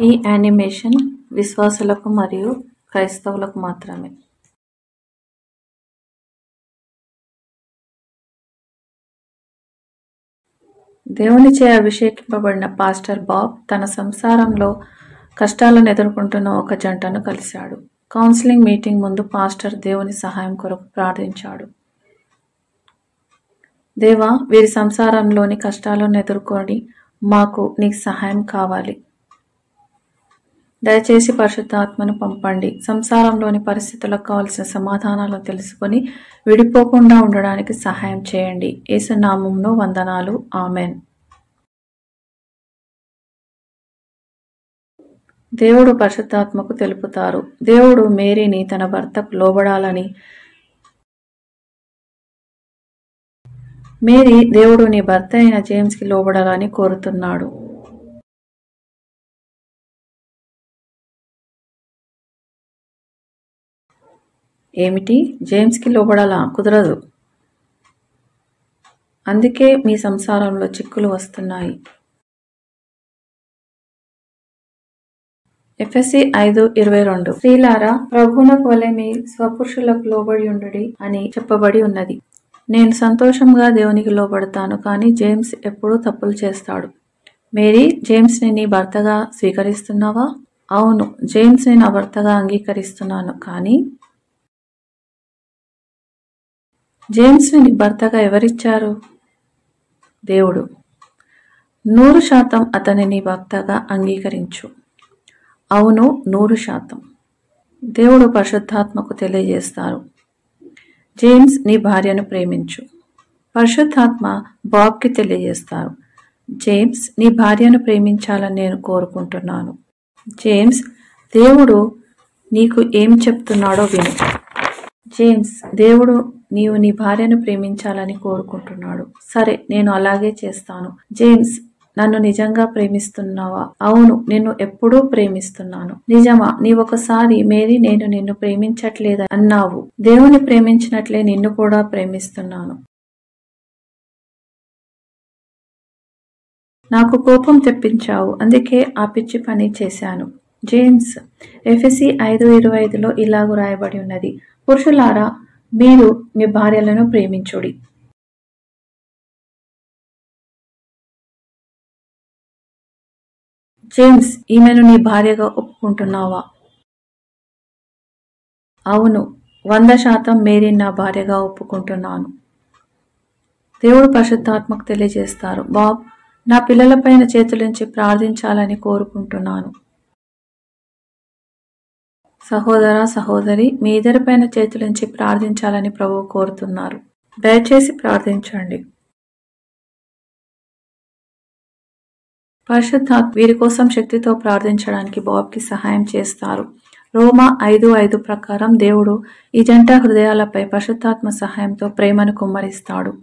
ఈ యానిమేషన్ విశ్వాసులకు మరియు క్రైస్తవులకు మాత్రమే. దేవునిచే అభిషేకింపబడిన పాస్టర్ బాబ్ తన సంసారంలో కష్టాలను ఎదుర్కొంటున్న ఒక జంటను కలిశాడు. కౌన్సిలింగ్ మీటింగ్ ముందు పాస్టర్ దేవుని సహాయం కొరకు ప్రార్థించాడు. దేవా, వీరి సంసారంలోని కష్టాలను ఎదుర్కొని మాకు నీ సహాయం కావాలి. దయచేసి పరిశుద్ధాత్మను పంపండి. సంసారంలోని పరిస్థితులకు కావలసిన సమాధానాలను తెలుసుకొని విడిపోకుండా ఉండడానికి సహాయం చేయండి. యేసు నామములో వందనాలు. ఆమెన్. దేవుడు పరిశుద్ధాత్మకు తెలుపుతారు. దేవుడు మేరీని తన భర్తకు లోబడాలని, మేరీ దేవుడు నీ భర్త అయిన జేమ్స్కి లోబడాలని కోరుతున్నాడు. ఏమిటి? జేమ్స్కి లోబడాలా? కుదరదు. అందుకే మీ సంసారంలో చిక్కులు వస్తున్నాయి. ఎఫెసీ 5:22 స్త్రీలారా, ప్రభువునకు వలె మీ స్వపురుషులకు లోబడి ఉండుడి అని చెప్పబడి ఉన్నది. నేను సంతోషంగా దేవునికి లోబడతాను, కానీ జేమ్స్ ఎప్పుడూ తప్పులు చేస్తాడు. మేరీ, జేమ్స్ని నీ భర్తగా స్వీకరిస్తున్నావా? అవును, జేమ్స్ని నా భర్తగా అంగీకరిస్తున్నాను. కానీ జేమ్స్ని నీ భర్తగా ఎవరిచ్చారు? దేవుడు. 100% అతన్ని నీ భర్తగా అంగీకరించు. అవును, 100%. దేవుడు పరిశుద్ధాత్మకు తెలియజేస్తారు. జేమ్స్, నీ భార్యను ప్రేమించు. పరిశుద్ధాత్మ బాబ్కి తెలియజేస్తారు. జేమ్స్, నీ భార్యను ప్రేమించాలని నేను కోరుకుంటున్నాను. జేమ్స్, దేవుడు నీకు ఏం చెప్తున్నాడో విను. జేమ్స్, దేవుడు నీవు నీ భార్యను ప్రేమించాలని కోరుకుంటున్నాడు. సరే, నేను అలాగే చేస్తాను. జేమ్స్, నన్ను నిజంగా ప్రేమిస్తున్నావా? అవును, నిన్ను ఎప్పుడూ ప్రేమిస్తున్నాను. నిజమా? నీవొకసారి మేరీ, నేను నిన్ను ప్రేమించట్లేదు అన్నావు. దేవుని ప్రేమించినట్లే నిన్ను కూడా ప్రేమిస్తున్నాను. నాకు కోపం తెప్పించావు, అందుకే ఆ పిచ్చి పని చేశాను. జేమ్స్, ఎఫెసీ 5:25లో ఇలాగు రాయబడి ఉన్నది, పురుషులారా, మీరు మీ భార్యలను ప్రేమించుడి. జేమ్స్, ఈమెను నీ భార్యగా ఒప్పుకుంటున్నావా? అవును, 100% మేరీని నా భార్యగా ఒప్పుకుంటున్నాను. దేవుడు పరిశుద్ధాత్మకు తెలియజేస్తారు. బాబ్, నా పిల్లలపైన చేతులుంచి ప్రార్థించాలని కోరుకుంటున్నాను. సహోదర, సహోదరి, మీ ఇద్దరిపైన చేతులుంచి ప్రార్థించాలని ప్రభువు కోరుతున్నారు. దయచేసి ప్రార్థించండి. పరిశుద్ధాత్మ వీరి కోసం శక్తితో ప్రార్థించడానికి బాబ్కి సహాయం చేస్తారు. రోమా 5:5 ప్రకారం దేవుడు ఈ జంట హృదయాలపై పరిశుద్ధాత్మ సహాయంతో ప్రేమను కుమ్మరిస్తాడు.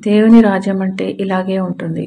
దేవుని రాజ్యం అంటే ఇలాగే ఉంటుంది.